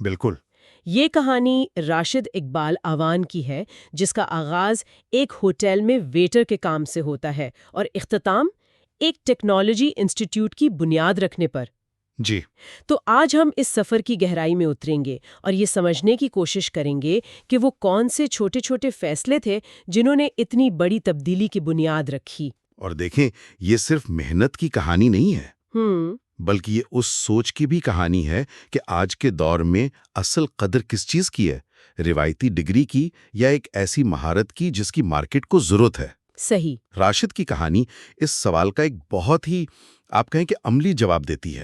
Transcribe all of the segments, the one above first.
بالکل। یہ کہانی راشد اقبال آوان کی ہے، جس کا آغاز ایک ہوٹل میں ویٹر کے کام سے ہوتا ہے اور اختتام ایک ٹیکنالوجی انسٹیٹیوٹ کی بنیاد رکھنے پر۔ جی۔ تو آج ہم اس سفر کی گہرائی میں اتریں گے اور یہ سمجھنے کی کوشش کریں گے کہ وہ کون سے چھوٹے چھوٹے فیصلے تھے جنہوں نے اتنی بڑی تبدیلی کی بنیاد رکھی۔ اور دیکھیں، یہ صرف محنت کی کہانی نہیں ہے، ہم بلکہ یہ اس سوچ کی بھی کہانی ہے کہ آج کے دور میں اصل قدر کس چیز کی ہے، روایتی ڈگری کی یا ایک ایسی مہارت کی جس کی مارکیٹ کو ضرورت ہے۔ صحیح۔ راشد کی کہانی اس سوال کا ایک بہت ہی آپ کہیں کہ عملی جواب دیتی ہے۔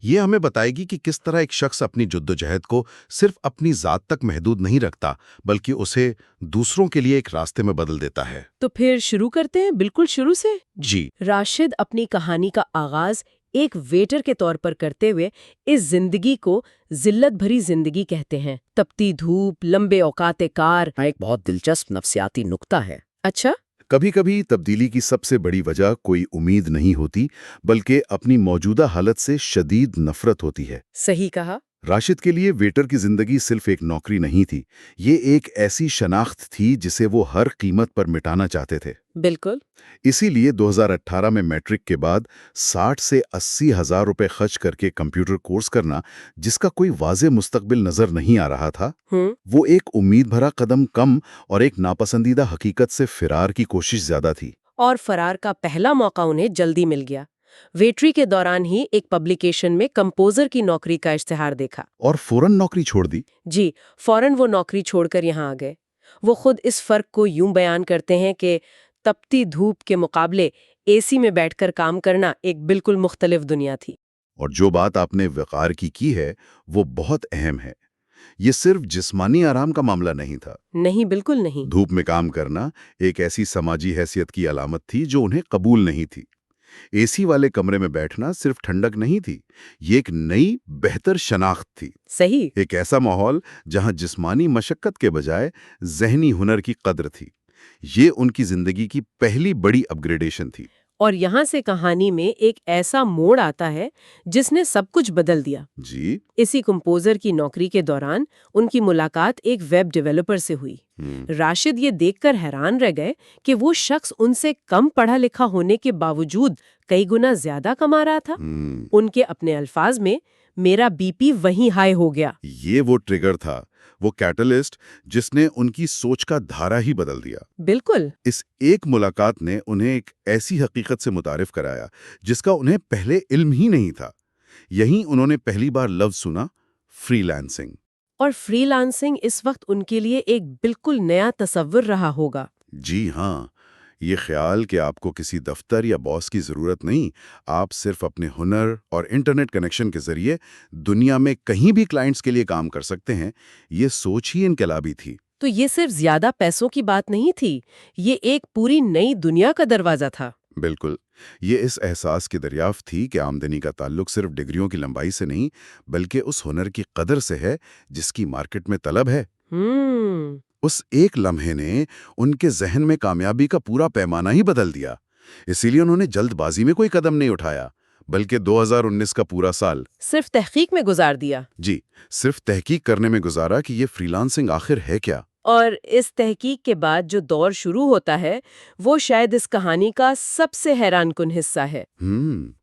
یہ ہمیں بتائے گی کہ کس طرح ایک شخص اپنی جدوجہد کو صرف اپنی ذات تک محدود نہیں رکھتا، بلکہ اسے دوسروں کے لیے ایک راستے میں بدل دیتا ہے۔ تو پھر شروع کرتے ہیں بالکل شروع سے۔ جی۔ راشد اپنی کہانی کا آغاز ایک ویٹر کے طور پر کرتے ہوئے اس زندگی کو ذلت بھری زندگی کہتے ہیں۔ تپتی دھوپ، لمبے اوقات کار۔ ایک بہت دلچسپ نفسیاتی نکتہ ہے۔ اچھا۔ کبھی کبھی تبدیلی کی سب سے بڑی وجہ کوئی امید نہیں ہوتی، بلکہ اپنی موجودہ حالت سے شدید نفرت ہوتی ہے۔ صحیح کہا۔ راشد کے لیے ویٹر کی زندگی صرف ایک نوکری نہیں تھی، یہ ایک ایسی شناخت تھی جسے وہ ہر قیمت پر مٹانا چاہتے تھے۔ بالکل۔ اسی لیے 2018 میں میٹرک کے بعد 60 سے 80 ہزار روپے خرچ کر کے کمپیوٹر کورس کرنا، جس کا کوئی واضح مستقبل نظر نہیں آ رہا تھا، وہ ایک امید بھرا قدم کم اور ایک ناپسندیدہ حقیقت سے فرار کی کوشش زیادہ تھی۔ اور فرار کا پہلا موقع انہیں جلدی مل گیا۔ ویٹری کے دوران ہی ایک پبلیکیشن میں کمپوزر کی نوکری کا اشتہار دیکھا اور فوراً نوکری چھوڑ دی۔ جی، فوراً وہ نوکری چھوڑ کر یہاں آ گئے۔ وہ خود اس فرق کو یوں بیان کرتے ہیں کہ تپتی دھوپ کے مقابلے اے سی میں بیٹھ کر کام کرنا ایک بالکل مختلف دنیا تھی۔ اور جو بات آپ نے وقار کی ہے وہ بہت اہم ہے۔ یہ صرف جسمانی آرام کا معاملہ نہیں تھا۔ نہیں، بالکل نہیں۔ دھوپ میں کام کرنا ایک ایسی سماجی حیثیت کی علامت تھی جو انہیں قبول نہیں تھی۔ اے سی والے کمرے میں بیٹھنا صرف ٹھنڈک نہیں تھی، یہ ایک نئی بہتر شناخت تھی۔ صحیح۔ ایک ایسا ماحول جہاں جسمانی مشقت کے بجائے ذہنی ہنر کی قدر تھی۔ یہ ان کی زندگی کی پہلی بڑی اپ گریڈیشن تھی۔ اور یہاں سے کہانی میں ایک ایسا موڑ آتا ہے جس نے سب کچھ بدل دیا۔ جی۔ اسی کمپوزر کی نوکری کے دوران ان کی ملاقات ایک ویب ڈیولپر سے ہوئی۔ راشد یہ دیکھ کر حیران رہ گئے کہ وہ شخص ان سے کم پڑھا لکھا ہونے کے باوجود کئی گنا زیادہ کما رہا تھا۔ ان کے اپنے الفاظ میں، میرا بی پی وہیں ہائی ہو گیا۔ یہ وہ ٹریگر تھا، وہ کیٹلسٹ جس نے ان کی سوچ کا دھارا ہی بدل دیا۔ بالکل۔ اس ایک ملاقات نے انہیں ایک ایسی حقیقت سے متعارف کرایا جس کا انہیں پہلے علم ہی نہیں تھا۔ یہیں انہوں نے پہلی بار لفظ سنا، فری لانسنگ۔ اور فری لانسنگ اس وقت ان کے لیے ایک بالکل نیا تصور رہا ہوگا۔ جی ہاں، یہ خیال کہ آپ کو کسی دفتر یا باس کی ضرورت نہیں، آپ صرف اپنے ہنر اور انٹرنیٹ کنیکشن کے ذریعے دنیا میں کہیں بھی کلائنٹس کے لیے کام کر سکتے ہیں، یہ سوچ ہی انقلابی تھی۔ تو یہ صرف زیادہ پیسوں کی بات نہیں تھی، یہ ایک پوری نئی دنیا کا دروازہ تھا۔ بالکل، یہ اس احساس کی دریافت تھی کہ آمدنی کا تعلق صرف ڈگریوں کی لمبائی سے نہیں، بلکہ اس ہنر کی قدر سے ہے جس کی مارکیٹ میں طلب ہے۔ اس ایک لمحے نے ان کے ذہن میں کامیابی کا پورا پیمانہ ہی بدل دیا۔ اسی لیے انہوں نے جلد بازی میں کوئی قدم نہیں اٹھایا، بلکہ 2019 کا پورا سال صرف تحقیق میں گزار دیا۔ جی، صرف تحقیق کرنے میں گزارا کہ یہ فری لانسنگ آخر ہے کیا۔ اور اس تحقیق کے بعد جو دور شروع ہوتا ہے وہ شاید اس کہانی کا سب سے حیران کن حصہ ہے۔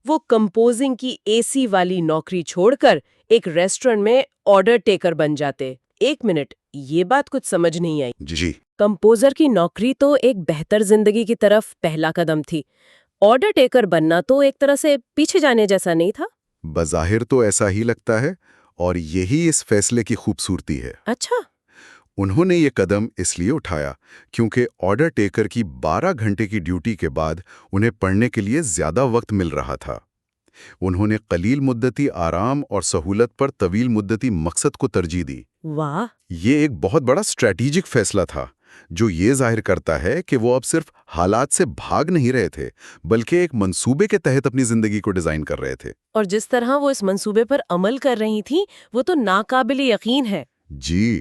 وہ کمپوزنگ کی اے سی والی نوکری چھوڑ کر ایک ریسٹورنٹ میں آرڈر ٹیکر بن جاتے۔ ایک منٹ، یہ بات کچھ سمجھ نہیں آئی۔ جی، کمپوزر کی نوکری تو ایک بہتر زندگی کی طرف پہلا قدم تھی، آرڈر ٹیکر بننا تو ایک طرح سے پیچھے جانے جیسا نہیں تھا؟ بظاہر تو ایسا ہی لگتا ہے، اور یہی اس فیصلے کی خوبصورتی ہے۔ اچھا۔ انہوں نے یہ قدم اس لیے اٹھایا کیونکہ آرڈر ٹیکر کی 12 گھنٹے کی ڈیوٹی کے بعد انہیں پڑھنے کے لیے زیادہ وقت مل رہا تھا۔ انہوں نے قلیل مدتی آرام اور سہولت پر طویل مدتی مقصد کو ترجیح دی۔ واہ! یہ ایک بہت بڑا اسٹریٹجک فیصلہ تھا جو یہ ظاہر کرتا ہے کہ وہ اب صرف حالات سے بھاگ نہیں رہے تھے، بلکہ ایک منصوبے کے تحت اپنی زندگی کو ڈیزائن کر رہے تھے۔ اور جس طرح وہ اس منصوبے پر عمل کر رہی تھیں وہ تو ناقابل یقین ہے۔ جی،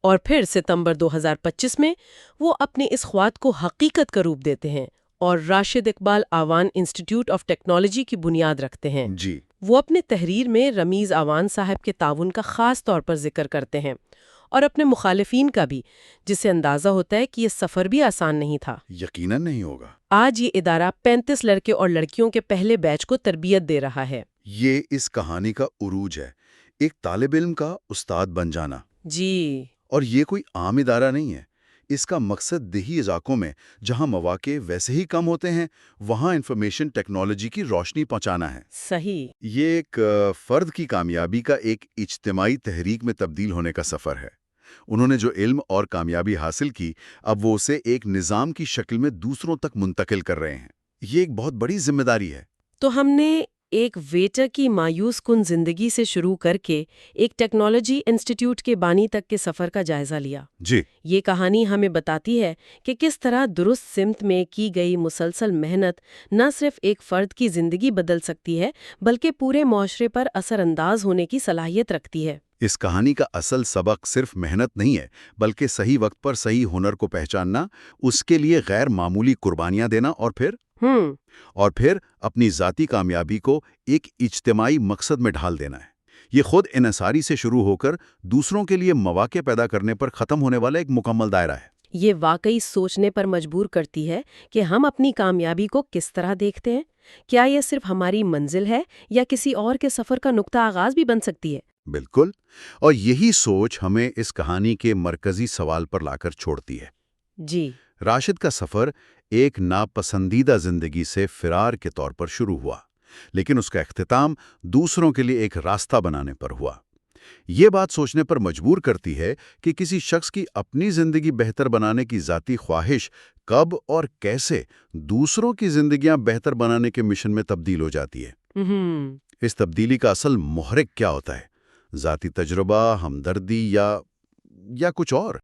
اور پھر ستمبر 2025 میں وہ اپنے اس خواب کو حقیقت کا روپ دیتے ہیں اور راشد اقبال آوان انسٹیٹیوٹ آف ٹیکنالوجی کی بنیاد رکھتے ہیں۔ جی، وہ اپنے تحریر میں رمیز آوان صاحب کے تعاون کا خاص طور پر ذکر کرتے ہیں اور اپنے مخالفین کا بھی، جس سے اندازہ ہوتا ہے کہ یہ سفر بھی آسان نہیں تھا۔ یقیناً نہیں ہوگا۔ آج یہ ادارہ 35 لڑکے اور لڑکیوں کے پہلے بیچ کو تربیت دے رہا ہے۔ یہ اس کہانی کا عروج ہے، ایک طالب علم کا استاد بن جانا۔ جی، اور یہ کوئی عام ادارہ نہیں ہے۔ اس کا مقصد دیہی علاقوں میں جہاں مواقع ویسے ہی کم ہوتے ہیں وہاں انفارمیشن ٹیکنالوجی کی روشنی پہنچانا ہے۔ صحیح۔ یہ ایک فرد کی کامیابی کا ایک اجتماعی تحریک میں تبدیل ہونے کا سفر ہے۔ انہوں نے جو علم اور کامیابی حاصل کی، اب وہ اسے ایک نظام کی شکل میں دوسروں تک منتقل کر رہے ہیں۔ یہ ایک بہت بڑی ذمہ داری ہے۔ تو ہم نے ایک ویٹر کی مایوس کن زندگی سے شروع کر کے ایک ٹیکنالوجی انسٹیٹیوٹ کے بانی تک کے سفر کا جائزہ لیا۔ جی، یہ کہانی ہمیں بتاتی ہے کہ کس طرح درست سمت میں کی گئی مسلسل محنت نہ صرف ایک فرد کی زندگی بدل سکتی ہے بلکہ پورے معاشرے پر اثر انداز ہونے کی صلاحیت رکھتی ہے۔ اس کہانی کا اصل سبق صرف محنت نہیں ہے بلکہ صحیح وقت پر صحیح ہنر کو پہچاننا، اس کے لیے غیر معمولی قربانیاں دینا اور پھر اپنی ذاتی کامیابی کو ایک اجتماعی مقصد میں ڈھال دینا ہے۔ یہ خود انحصاری سے شروع ہو کر دوسروں کے لیے مواقع پیدا کرنے پر ختم ہونے والا ایک مکمل دائرہ ہے۔ یہ واقعی سوچنے پر مجبور کرتی ہے کہ ہم اپنی کامیابی کو کس طرح دیکھتے ہیں۔ کیا یہ صرف ہماری منزل ہے یا کسی اور کے سفر کا نقطہ آغاز بھی بن سکتی ہے؟ بالکل، اور یہی سوچ ہمیں اس کہانی کے مرکزی سوال پر لا کر چھوڑتی ہے۔ جی، راشد کا سفر ایک ناپسندیدہ زندگی سے فرار کے طور پر شروع ہوا، لیکن اس کا اختتام دوسروں کے لیے ایک راستہ بنانے پر ہوا۔ یہ بات سوچنے پر مجبور کرتی ہے کہ کسی شخص کی اپنی زندگی بہتر بنانے کی ذاتی خواہش کب اور کیسے دوسروں کی زندگیاں بہتر بنانے کے مشن میں تبدیل ہو جاتی ہے۔ اس تبدیلی کا اصل محرک کیا ہوتا ہے؟ ذاتی تجربہ، ہمدردی یا کچھ اور؟